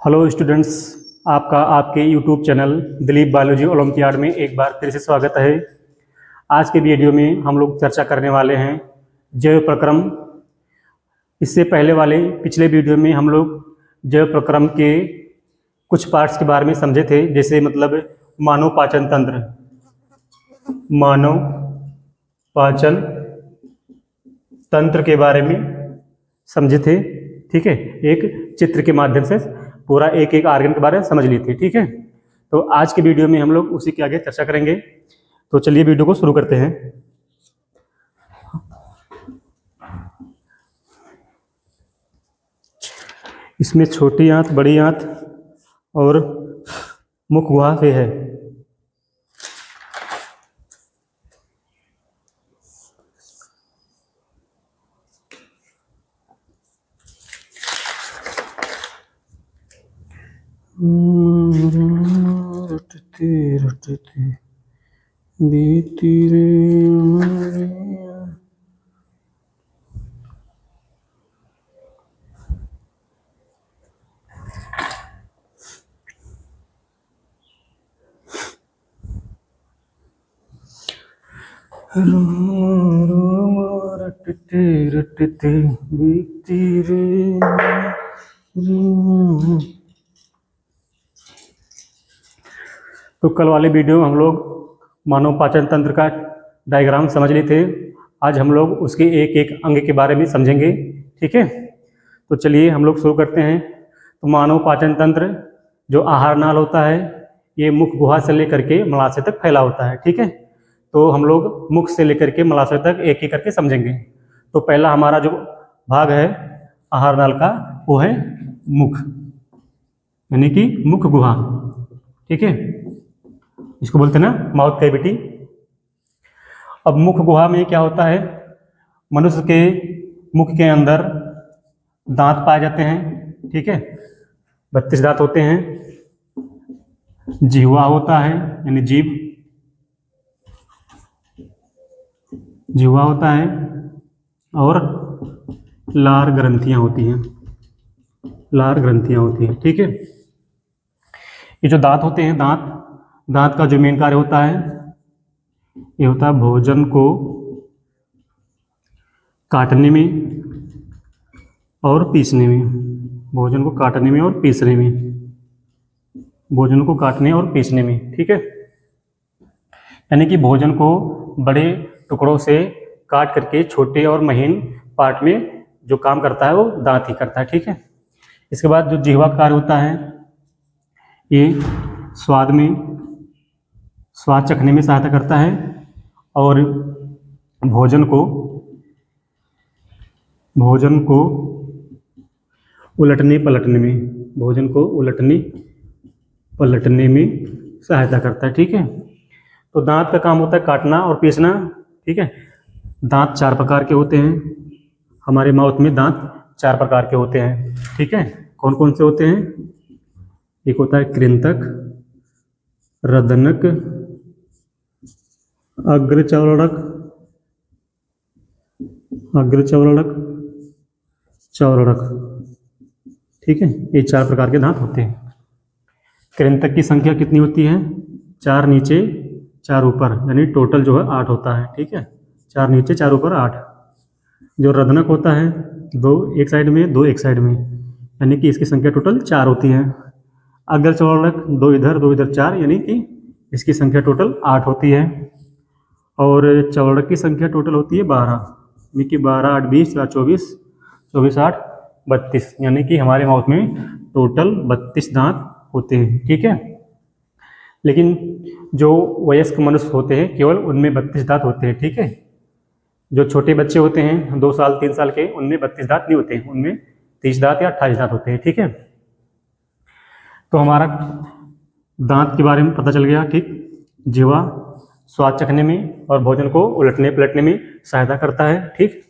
Hello students, आपका आपके YouTube channel Dilip biology olympiad में एक बार फिर से स्वागत है। आज के वीडियो में हम लोग चर्चा करने वाले हैं जैव प्रक्रम। इससे पहले वाले पिछले वीडियो में हम लोग जैव प्रक्रम के कुछ पार्ट्स के बारे में समझे थे, जैसे मतलब मानव पाचन तंत्र, मानव पाचन तंत्र के बारे में समझे थे। ठीक है, एक चित्र के माध्यम से पूरा एक एक आर्गन के बारे में समझ लिए थे। ठीक है, तो आज के वीडियो में हम लोग उसी के आगे चर्चा करेंगे। तो चलिए वीडियो को शुरू करते हैं। इसमें छोटी आंत, बड़ी आंत और मुख गुहा से है। रटते रटते बीती रे रटते रटते बीती रे। तो कल वाले वीडियो हम लोग मानव पाचन तंत्र का डायग्राम समझ लिए थे। आज हम लोग उसके एक एक अंग के बारे में समझेंगे। ठीक है, तो चलिए हम लोग शुरू करते हैं। तो मानव पाचन तंत्र जो आहार नाल होता है, ये मुख गुहा से लेकर के मलाशय तक फैला होता है। ठीक है, तो हम लोग मुख से लेकर के मलाशय तक एक एक करके समझेंगे। तो पहला हमारा जो भाग है आहार नाल का, वो है मुख, यानी कि मुख गुहा। ठीक है, इसको बोलते हैं ना माउथ कैविटी। अब मुख गुहा में क्या होता है, मनुष्य के मुख के अंदर दांत पाए जाते हैं। ठीक है, 32 दांत होते हैं। जिह्वा होता है, यानी जीभ, जिह्वा होता है, और लार ग्रंथियां होती हैं, लार ग्रंथियां होती हैं। ठीक है, ये जो दांत होते हैं, दांत का जो मेन कार्य होता है, ये होता है भोजन को काटने में और पीसने में, भोजन को काटने में और पीसने में, भोजन को काटने और पीसने में। ठीक है, यानी कि भोजन को बड़े टुकड़ों से काट करके छोटे और महीन पार्ट में जो काम करता है वो दांत ही करता है। ठीक है, इसके बाद जो जिह्वा का कार्य होता है, ये स्वाद चखने में सहायता करता है और भोजन को उलटने पलटने में, भोजन को उलटने पलटने में सहायता करता है। ठीक है, तो दांत का काम होता है काटना और पीसना। ठीक है, दांत 4 प्रकार के होते हैं। हमारे माउथ में दांत 4 प्रकार के होते हैं। ठीक है, कौन कौन से होते हैं? एक होता है कृंतक, रदनक, अग्रचौड़क, चौड़क। ठीक है, ये 4 प्रकार के दांत होते हैं। कृंतक की संख्या कितनी होती है? 4 नीचे 4 ऊपर, यानी टोटल जो है 8 होता है। ठीक है, 4 नीचे 4 ऊपर 8। जो रदनक होता है, 2 एक साइड में 2 एक साइड में, यानी कि इसकी संख्या टोटल 4 होती है। अग्रचौड़क 2 इधर 2 इधर 4, यानी कि इसकी संख्या टोटल 8 होती है। और चौड़क की संख्या टोटल होती है 12, यानी कि 12 8 20 24, 24 8 32, यानी कि हमारे माउथ में टोटल 32 दांत होते हैं। ठीक है, लेकिन जो वयस्क मनुष्य होते हैं केवल उनमें 32 दांत होते हैं। ठीक है, जो छोटे बच्चे होते हैं 2 साल 3 साल के, उनमें 32 दांत नहीं होते हैं, उनमें 30 दांत या 28 दांत होते हैं। ठीक है, तो हमारा दांत के बारे में पता चल गया। ठीक, जिह्वा स्वाद चखने में और भोजन को उलटने पलटने में सहायता करता है। ठीक,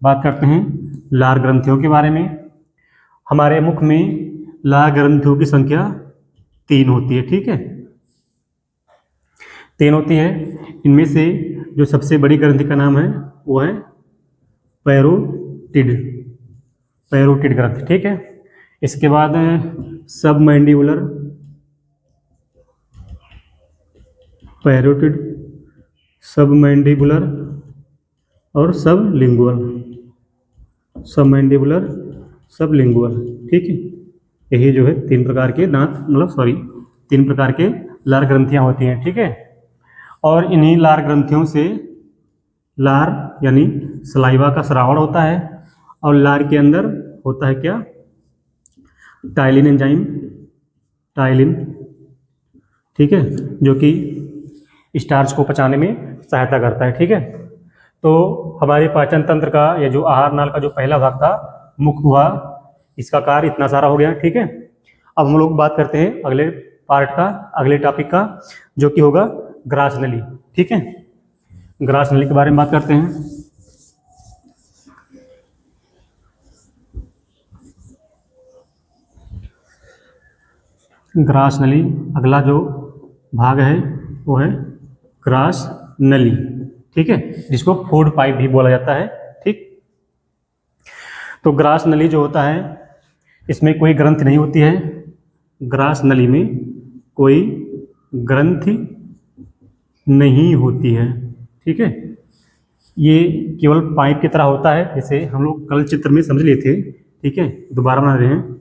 बात करते हैं लार ग्रंथियों के बारे में। हमारे मुख में लार ग्रंथियों की संख्या 3 होती है। ठीक है, 3 होती है। इनमें से जो सबसे बड़ी ग्रंथि का नाम है वो है पैरोटिड ग्रंथि। ठीक है, इसके बाद सब मैंडिबुलर, पैरोटिड, सब मैंडिबुलर और सब लिंगुअल, सब मैंडिबुलर, सब लिंगुअल। ठीक है, यही जो है 3 प्रकार के दांत, मतलब सॉरी 3 प्रकार के लार ग्रंथियां होती हैं। ठीक है, और इन्हीं लार ग्रंथियों से लार यानी सलाइवा का स्रावण होता है, और लार के अंदर होता है क्या, टाइलिन एंजाइम, टाइलिन। ठीक है, जो कि स्टार्च को पचाने में सहायता करता है। ठीक है, तो हमारे पाचन तंत्र का या जो आहार नाल का जो पहला भाग था मुख गुहा, इसका कार्य इतना सारा हो गया। ठीक है, अब हम लोग बात करते हैं अगले पार्ट का, अगले टॉपिक का, जो कि होगा ग्रास नली। ठीक है, ग्रास नली के बारे में बात करते हैं। ग्रास नली, अगला जो भाग है वो है ग्रास नली। ठीक है, जिसको फूड पाइप भी बोला जाता है। ठीक, तो ग्रास नली जो होता है इसमें कोई ग्रंथि नहीं होती है, ग्रास नली में कोई ग्रंथि नहीं होती है। ठीक है, ये केवल पाइप की तरह होता है, जैसे हम लोग कल चित्र में समझ लिए थे। ठीक है, दोबारा बना रहे हैं।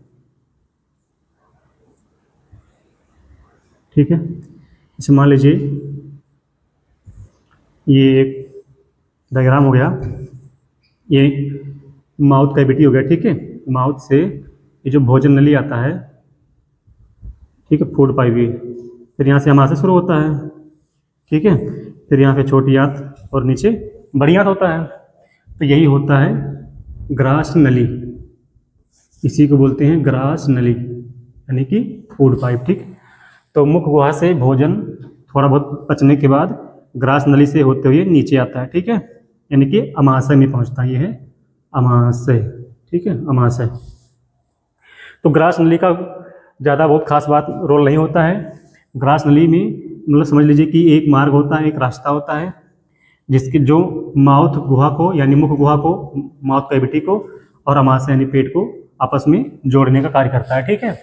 ठीक है, इसे मान लीजिए ये एक डायग्राम हो गया, ये माउथ कैविटी हो गया। ठीक है, माउथ से ये जो भोजन नली आता है, ठीक है, फूड पाइप, ये फिर यहाँ से हमारे से शुरू होता है। ठीक है, फिर यहाँ पे छोटी आंत और नीचे बड़ी आंत होता है, तो यही होता है ग्रास नली, इसी को बोलते हैं ग्रास नली, यानी कि फूड पाइप। ठीक, तो मुख गुहा से भोजन थोड़ा बहुत पचने के बाद ग्रास नली से होते हुए नीचे आता है। ठीक है, यानी कि अमाशय में पहुंचता है, ये है अमाशय। ठीक है, अमाशय। तो ग्रास नली का ज़्यादा बहुत खास बात रोल नहीं होता है। ग्रास नली में मतलब समझ लीजिए कि एक मार्ग होता है, एक रास्ता होता है, जिसके जो माउथ गुहा को यानी मुख गुहा को, माउथ कैविटी को और अमाशय यानी पेट को आपस में जोड़ने का कार्य करता है। ठीक है,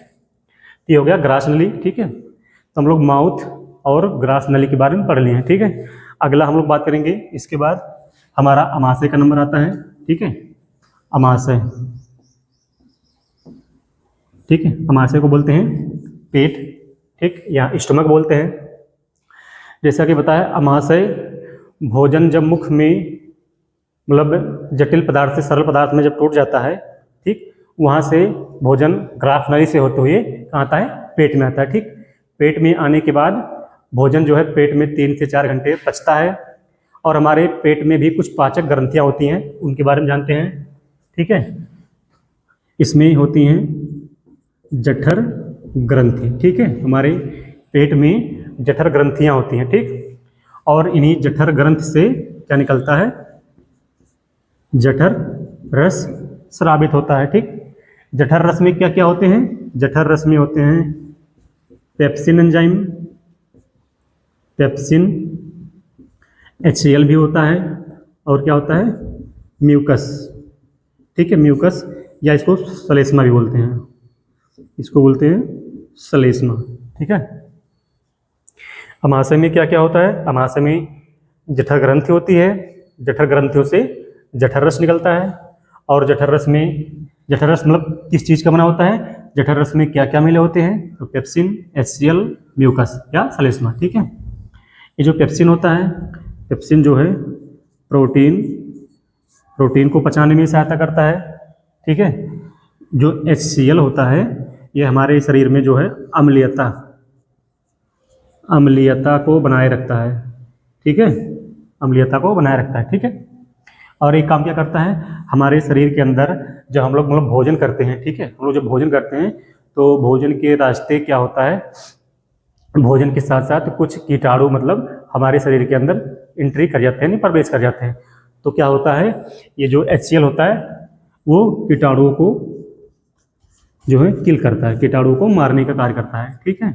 ये हो गया ग्रास नली। ठीक है, तो हम लोग माउथ और ग्रास नली के बारे में पढ़ लिए हैं। ठीक है, अगला हम लोग बात करेंगे, इसके बाद हमारा अमाशय का नंबर आता है। ठीक है, अमाशय। ठीक है, अमाशय को बोलते हैं पेट, ठीक, या स्टमक बोलते हैं। जैसा कि बताया, अमाशय भोजन जब मुख में मतलब जटिल पदार्थ से सरल पदार्थ में जब टूट जाता है, ठीक, वहाँ से भोजन ग्रास नली से होते हुए कहाँ आता है, पेट में आता है। ठीक, पेट में आने के बाद भोजन जो है पेट में 3 से 4 घंटे पचता है, और हमारे पेट में भी कुछ पाचक ग्रंथियाँ होती हैं, उनके बारे में जानते हैं। ठीक है, इसमें होती हैं जठर ग्रंथि। ठीक है, हमारे पेट में जठर ग्रंथियाँ होती हैं। ठीक, और इन्हीं जठर ग्रंथि से क्या निकलता है, जठर रस स्रावित होता है। ठीक, जठर रस में क्या क्या होते हैं, जठर रस में होते हैं पेप्सिन एंजाइम, पेप्सिन, HCl भी होता है, और क्या होता है, म्यूकस। ठीक है, म्यूकस, या इसको सलेस्मा भी बोलते हैं, इसको बोलते हैं सलेस्मा। ठीक है, अमाशय में क्या क्या होता है, अमाशय में जठर ग्रंथि होती है, जठर ग्रंथियों से जठर रस निकलता है, और जठर रस में, जठर रस मतलब किस चीज़ का बना होता है, जठर रस में क्या क्या मिले होते हैं, तो पेप्सिन, HCl, म्यूकस या सलेस्मा। ठीक है, ये जो पेप्सिन होता है, पेप्सिन जो है प्रोटीन को पचाने में सहायता करता है। ठीक है, जो HCl होता है ये हमारे शरीर में जो है अम्लीयता को बनाए रखता है। ठीक है, अम्लीयता को बनाए रखता है। ठीक है, और एक काम क्या करता है, हमारे शरीर के अंदर जब हम लोग मतलब भोजन करते हैं, ठीक है, हम लोग जब भोजन करते हैं तो भोजन के रास्ते क्या होता है, भोजन के साथ साथ कुछ कीटाणु मतलब हमारे शरीर के अंदर एंट्री कर जाते हैं, नहीं प्रवेश कर जाते हैं। तो क्या होता है, ये जो HCl होता है वो कीटाणुओं को जो है किल करता है, कीटाणुओं को मारने का कार्य करता है। ठीक है,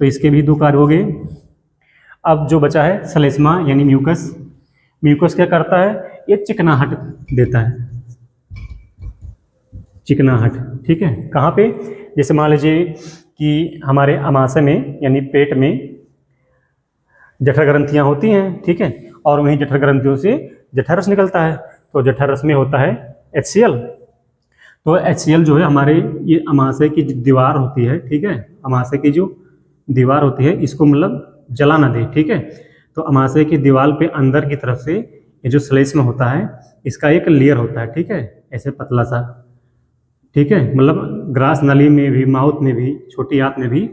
तो इसके भी 2 कार्य हो गए। अब जो बचा है सलेस्मा यानी म्यूकस, म्यूकस क्या करता है, ये चिकनाहट देता है, चिकनाहट, ठीक है। कहाँ पे? जैसे मान लीजिए कि हमारे अमाशय में यानी पेट में जठर ग्रंथियाँ होती हैं, ठीक है, और वहीं जठर ग्रंथियों से जठर रस निकलता है, तो जठर रस में होता है HCl। तो HCl जो है हमारे ये अमाशय की जो दीवार होती है, ठीक है, अमाशय की जो दीवार होती है इसको मतलब जला ना दे, ठीक है। तो अमाशय की दीवार पे अंदर की तरफ से ये जो श्लेष्म होता है इसका एक लेयर होता है, ठीक है, ऐसे पतला सा, ठीक है, मतलब ग्रास नली में भी, माउथ में भी, छोटी आंत में भी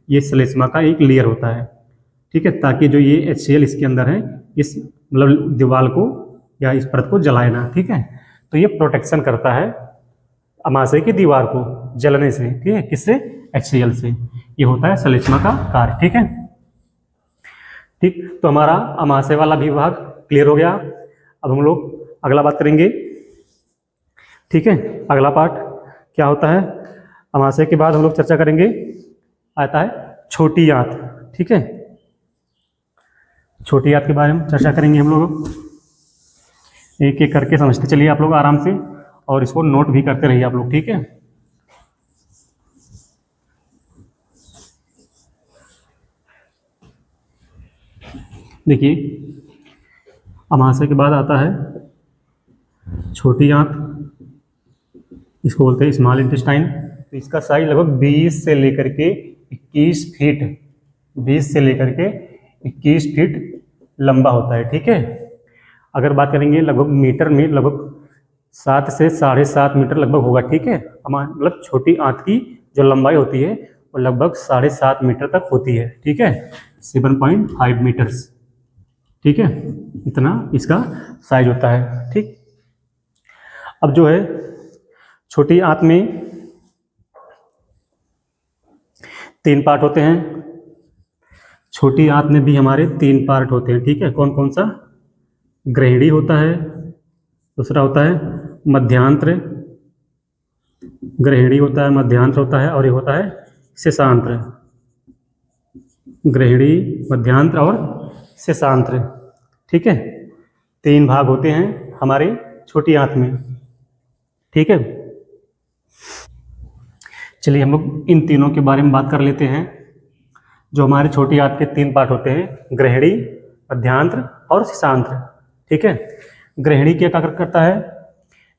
ये श्लेष्मा का एक लेयर होता है, ठीक है, ताकि जो ये HCl इसके अंदर है इस मतलब दीवार को या इस परत को जलाए ना, ठीक है। तो ये प्रोटेक्शन करता है अमाशय की दीवार को जलने से, ठीक है, किससे? HCl से। ये होता है श्लेष्मा का कार्य, ठीक है। ठीक, तो हमारा अमाशय वाला भी भाग क्लियर हो गया। अब हम लोग अगला बात करेंगे, ठीक है। अगला पार्ट क्या होता है? अमाशय के बाद हम लोग चर्चा करेंगे, आता है छोटी आंत, ठीक है। छोटी आंत के बारे में चर्चा करेंगे हम लोग, एक एक करके समझते चलिए आप लोग आराम से, और इसको नोट भी करते रहिए आप लोग, ठीक है। देखिए, अमाशय के बाद आता है छोटी आंत, इसको बोलते हैं स्मॉल इंटेस्टाइन। तो इसका साइज लगभग 20 से लेकर के 21 फीट, 20 से लेकर के 21 फीट लंबा होता है, ठीक है। अगर बात करेंगे लगभग मीटर में, लगभग 7 से 7.5 मीटर लगभग होगा, ठीक है। मतलब छोटी आंत की जो लंबाई होती है वो लगभग 7.5 मीटर तक होती है, ठीक है, 7.5 मीटर्स, ठीक है, इतना इसका साइज होता है, ठीक। अब जो है छोटी आंत में 3 पार्ट होते हैं, छोटी आंत में भी हमारे 3 पार्ट होते हैं, ठीक है। कौन कौन सा? ग्रहिणी होता है, दूसरा होता है मध्यांत्र, ग्रहिणी होता है, मध्यांत्र होता है, और ये होता है शेषांत्र। ग्रहिणी, मध्यांत्र और शेषांत्र, ठीक है। 3 भाग होते हैं हमारे छोटी आंत में, ठीक है। चलिए हम लोग इन तीनों के बारे में बात कर लेते हैं। जो हमारे छोटी आंत के 3 पार्ट होते हैं, ग्रहिणी, मध्यांत्र और शेषांत्र, ठीक है। ग्रहिणी क्या करता है?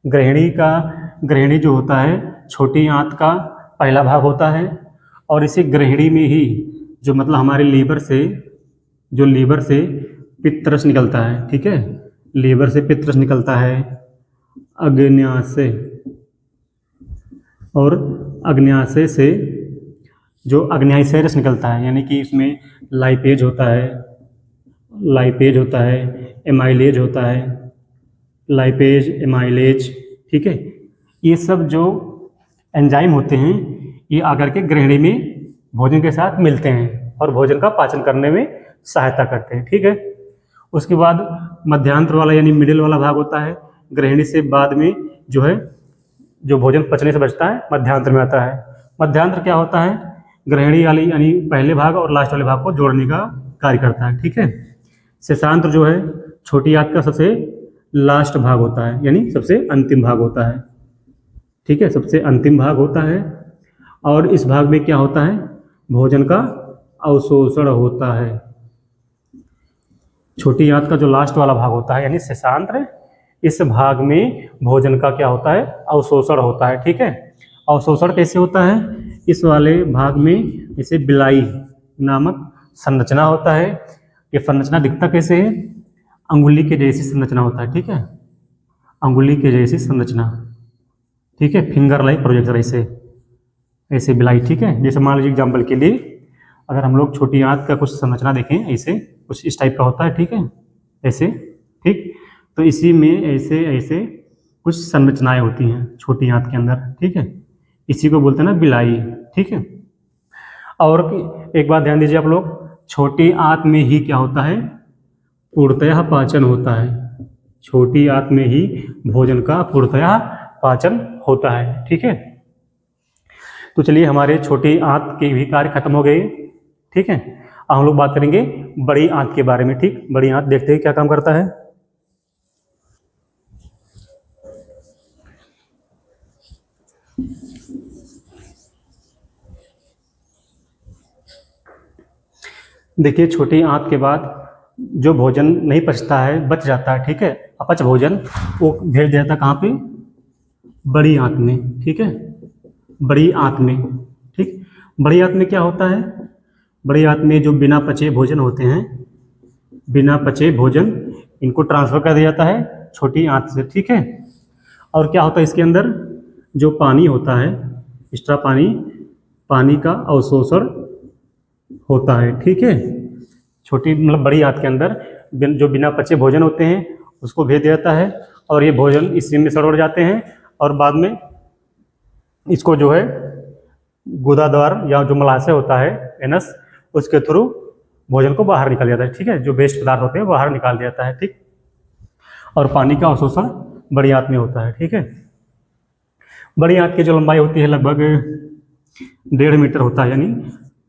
ग्रहिणी जो होता है छोटी आंत का पहला भाग होता है, और इसी ग्रहिणी में ही जो मतलब हमारे लीवर से पित्तरस निकलता है, ठीक है, लीवर से पित्तरस निकलता है, अग्न्याशय, और अग्न्याशय से जो अग्न्याशय रस निकलता है, यानी कि इसमें लाइपेज होता है, एमाइलेज होता है, लाइपेज, एमाइलेज, ठीक है। ये सब जो एंजाइम होते हैं ये आकर के ग्रहिणी में भोजन के साथ मिलते हैं और भोजन का पाचन करने में सहायता करते हैं, ठीक है। उसके बाद मध्यांतर वाला यानी मिडिल वाला भाग होता है, ग्रहिणी से बाद में जो है जो भोजन पचने से बचता है मध्यांतर में आता है। मध्यांतर क्या होता है? ग्रहिणी वाली यानी पहले भाग और लास्ट वाले भाग को जोड़ने का कार्य करता है, ठीक है। शेषांत्र जो है छोटी आंत का सबसे लास्ट भाग होता है, यानी सबसे अंतिम भाग होता है, ठीक है, सबसे अंतिम भाग होता है। और इस भाग में क्या होता है? भोजन का अवशोषण होता है। छोटी आंत का जो लास्ट वाला भाग होता है यानी शेषांत्र, इस भाग में भोजन का क्या होता है? अवशोषण होता है, ठीक है। अवशोषण कैसे होता है? इस वाले भाग में जैसे बिलाई नामक संरचना होता है। ये संरचना दिखता कैसे है? अंगुली के जैसी संरचना होता है, ठीक है, अंगुली के जैसी संरचना, ठीक है, फिंगर लाइक प्रोजेक्टर, ऐसे बिलाई, ठीक है। जैसे मान लीजिए एग्जाम्पल के लिए अगर हम लोग छोटी आंत का कुछ संरचना देखें, ऐसे कुछ इस टाइप का होता है, ठीक है, ऐसे, ठीक। तो इसी में ऐसे ऐसे कुछ संरचनाएं होती हैं छोटी आंत के अंदर, ठीक है, इसी को बोलते हैं ना बिलाई, ठीक है। और एक बात ध्यान दीजिए आप लोग, छोटी आंत में ही क्या होता है? पूर्णतः पाचन होता है। छोटी आंत में ही भोजन का पूर्णतः पाचन होता है, ठीक है। तो चलिए हमारे छोटी आंत के भी कार्य खत्म हो गए, ठीक है। अब हम लोग बात करेंगे बड़ी आंत के बारे में, ठीक। बड़ी आंत देखते हैं क्या काम करता है। देखिए छोटी आंत के बाद जो भोजन नहीं पचता है, बच जाता है, ठीक है, अपच भोजन, वो भेज देता कहाँ पे, बड़ी आंत में, ठीक है, बड़ी आंत में, ठीक। बड़ी आंत में क्या होता है, बड़ी आंत में जो बिना पचे भोजन होते हैं, बिना पचे भोजन, इनको ट्रांसफर कर दिया जाता है छोटी आंत से, ठीक है। और क्या होता है इसके अंदर, जो पानी होता है, एक्स्ट्रा पानी, पानी का अवशोषण होता है, ठीक है। छोटी मतलब बड़ी आंत के अंदर जो बिना पचे भोजन होते हैं उसको भेज दिया जाता है, और ये भोजन इसी में सड़ोड़ जाते हैं, और बाद में इसको जो है गुदाद्वार या जो मलाशय होता है एनस, उसके थ्रू भोजन को बाहर निकाल जाता है, ठीक है, जो वेस्ट पदार्थ होते हैं बाहर निकाल दिया जाता है, ठीक। और पानी का अवशोषण बड़ी आंत में होता है, ठीक है। बड़ी आंत की जो लंबाई होती है लगभग 1.5 मीटर होता है, यानी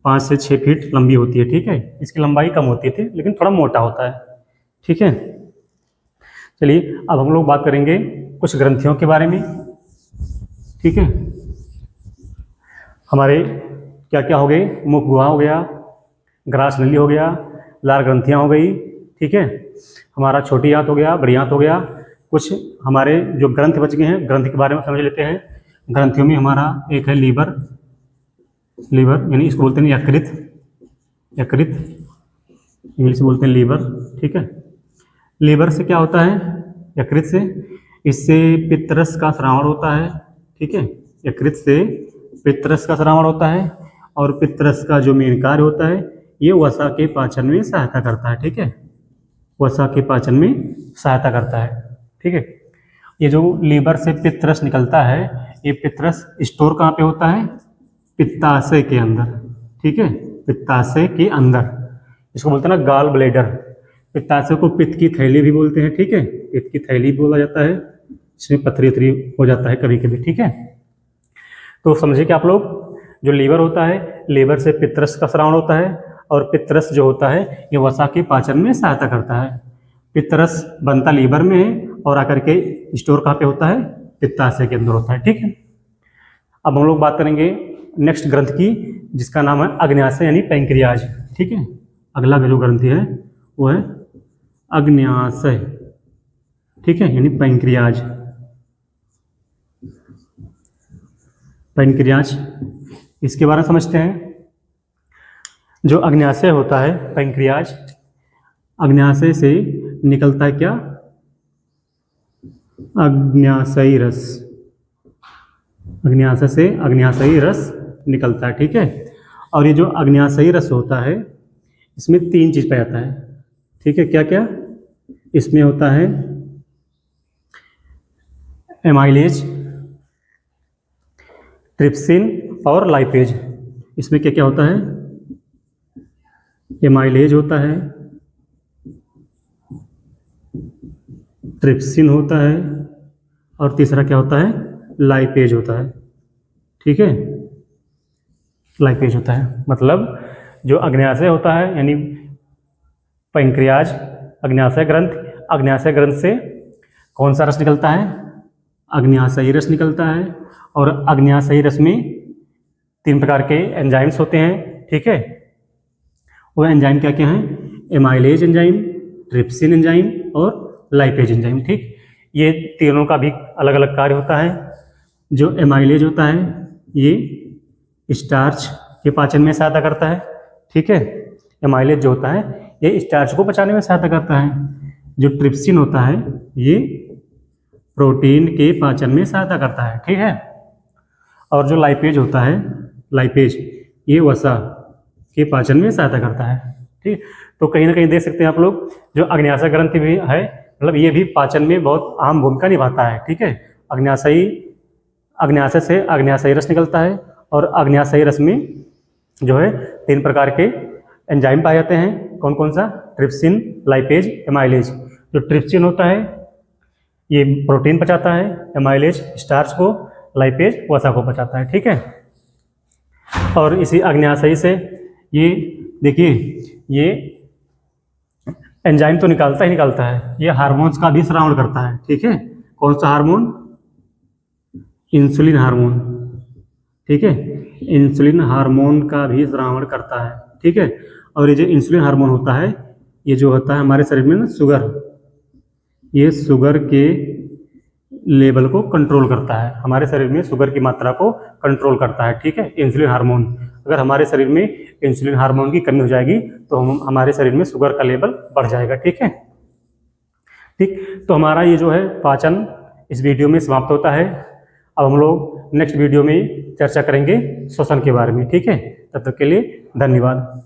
5 से 6 फीट लंबी होती है, ठीक है। इसकी लंबाई कम होती थी लेकिन थोड़ा मोटा होता है, ठीक है। चलिए अब हम लोग बात करेंगे कुछ ग्रंथियों के बारे में, ठीक है। हमारे क्या क्या हो गए, मुख गुहा हो गया, ग्रास नली हो गया, लार ग्रंथियाँ हो गई, ठीक है, हमारा छोटी आंत हो गया, बड़ी आंत हो गया। कुछ हमारे जो ग्रंथ बच गए हैं, ग्रंथ के बारे में समझ लेते हैं। ग्रंथियों में हमारा एक है लीवर, लीवर यानी इसको बोलते हैं यकृत, यकृत इंग्लिश में बोलते हैं लीवर, ठीक है। लीवर से क्या होता है, यकृत से, इससे पित्तरस का स्रावण होता है, ठीक है। यकृत से पित्तरस का स्रावण होता है, और पित्तरस का जो मेन कार्य होता है, ये वसा के पाचन में सहायता करता है, ठीक है, वसा के पाचन में सहायता करता है, ठीक है। ये जो लीवर से पित्तरस निकलता है, ये पित्तरस स्टोर कहाँ पे होता है, पित्ताशय के अंदर, ठीक है, पित्ताशय के अंदर, इसको बोलते हैं ना गॉल ब्लैडर। पित्ताशय को पित्त की थैली भी बोलते हैं, ठीक है, पित्त की थैली बोला जाता है, इसमें पथरी वथरी हो जाता है कभी कभी, ठीक है। तो समझिए कि आप लोग, जो लीवर होता है, लीवर से पित्तरस का स्रावण होता है, और पित्तरस जो होता है ये वसा के पाचन में सहायता करता है। पित्तरस बनता लीवर में है और आकर के स्टोर कहाँ पे होता है, पित्ताशय के अंदर होता है, ठीक है। अब हम लोग बात करेंगे नेक्स्ट ग्रंथ की, जिसका नाम है अग्न्याशय यानी पैंक्रियाज, ठीक है। अगला जो ग्रंथि है वो है अग्न्याशय, ठीक है, यानी पैंक्रियाज, पैंक्रियाज। इसके बारे में समझते हैं। जो अग्न्याशय होता है पैंक्रियाज, अग्न्याशय से निकलता है क्या, अग्न्याशयी रस, अग्न्याशय से अग्न्याशयी रस निकलता है, ठीक है। और ये जो अग्न्याशयी रस होता है, इसमें 3 चीज पाया जाता है, ठीक है। क्या क्या इसमें होता है, एमाइलेज, ट्रिप्सिन और लाइपेज। इसमें क्या क्या होता है, एमाइलेज होता है, ट्रिप्सिन होता है, और तीसरा क्या होता है, लाइपेज होता है, ठीक है, लाइपेज होता है। मतलब जो अग्न्याशय होता है यानी पैंक्रियाज, अग्न्याशय ग्रंथ, अग्न्याशय ग्रंथ से कौन सा रस निकलता है, अग्न्याशयी रस निकलता है, और अग्न्याशयी रस में 3 प्रकार के एंजाइम्स होते हैं, ठीक है। वो एंजाइम क्या क्या हैं, एमाइलेज एंजाइम, ट्रिप्सिन एंजाइम और लाइपेज एंजाइम, ठीक। ये तीनों का भी अलग अलग कार्य होता है। जो एमाइलेज होता है ये स्टार्च के पाचन में सहायता करता है, ठीक है, एमाइलेज जो होता है ये स्टार्च को पचाने में सहायता करता है। जो ट्रिप्सिन होता है ये प्रोटीन के पाचन में सहायता करता है, ठीक है। और जो लाइपेज होता है, लाइपेज, ये वसा के पाचन में सहायता करता है, ठीक। तो कहीं ना कहीं देख सकते हैं आप लोग, जो अग्न्याशय ग्रंथि भी है, मतलब ये भी पाचन में बहुत अहम भूमिका निभाता है, ठीक है। अग्न्याशयी, अग्न्याशय से अग्न्याशयी रस निकलता है, और अग्न्याशयी रस में जो है 3 प्रकार के एंजाइम पाए जाते हैं। कौन कौन सा, ट्रिप्सिन, लाइपेज, एमाइलेज। जो ट्रिप्सिन होता है ये प्रोटीन पचाता है, एमाइलेज स्टार्च को, लाइपेज वसा को पचाता है, ठीक है। और इसी अग्न्याशयी से ये देखिए, ये एंजाइम तो निकालता ही निकालता है, ये हार्मोन्स का भी श्रावण करता है, ठीक है। कौन सा हार्मोन, इंसुलिन हार्मोन, ठीक है, इंसुलिन हार्मोन का भी श्रावण करता है, ठीक है। और ये जो इंसुलिन हार्मोन होता है, ये जो होता है हमारे शरीर में ना शुगर, ये शुगर के लेवल को कंट्रोल करता है, हमारे शरीर में शुगर की मात्रा को कंट्रोल करता है, ठीक है, इंसुलिन हार्मोन। अगर हमारे शरीर में इंसुलिन हार्मोन की कमी हो जाएगी तो हमारे शरीर में शुगर का लेवल बढ़ जाएगा, ठीक है। ठीक, तो हमारा ये जो है पाचन इस वीडियो में समाप्त होता है। अब हम लोग नेक्स्ट वीडियो में चर्चा करेंगे श्वसन के बारे में, ठीक है। तब तक के लिए धन्यवाद।